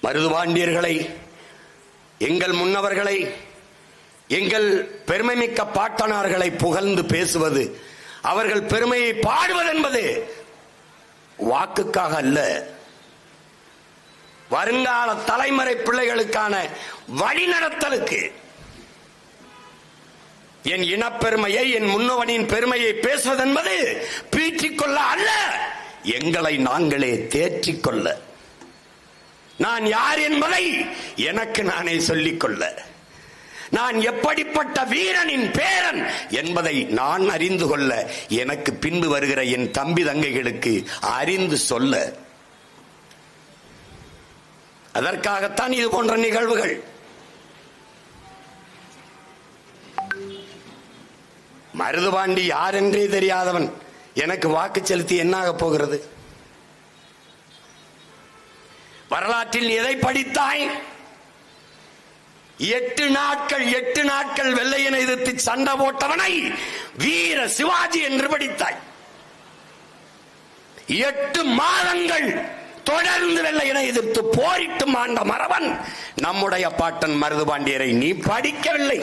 மருதுபாண்டியர்களை, எங்கள் முன்னவர்களை, எங்கள் பெருமைமிக்க பாட்டனார்களை புகழ்ந்து பேசுவது, அவர்கள் பெருமையை பாடுவது என்பது வாக்குக்காக அல்ல, வருங்கால தலைமுறை பிள்ளைகளுக்கான வழிநடத்தலுக்கு. என் இனப்பெருமையை, என் முன்னவனின் பெருமையை பேசுவது என்பது பீற்றிக்கொள்ள அல்ல, எங்களை நாங்களே தேற்றிக்கொள்ள, நான் யார் என்பதை எனக்கு நானே சொல்லிக்கொள்ள, நான் எப்படிப்பட்ட வீரனின் பேரன் என்பதை நான் அறிந்து கொள்ள, எனக்கு பின்பு வருகிற என் தம்பி தங்கைகளுக்கு அறிந்து சொல்ல. அதற்காகத்தான் இது போன்ற நிகழ்வுகள். மருதுபாண்டி யார் என்றே தெரியாதவன் எனக்கு வாக்கு செலுத்தி என்னாக போகிறது? வரலாற்றில் எதை படித்தாய்? 8 நாட்கள் வெள்ளையனை எதிர்த்து சண்டை போட்டவனை வீர சிவாஜி என்று படித்தாய். 8 மாதங்கள் தொடர்ந்து வெள்ளையனை எதிர்த்து போரிட்டு மாண்ட மறவன் நம்முடைய பாட்டன் மருதுபாண்டியரை நீ படிக்கவில்லை.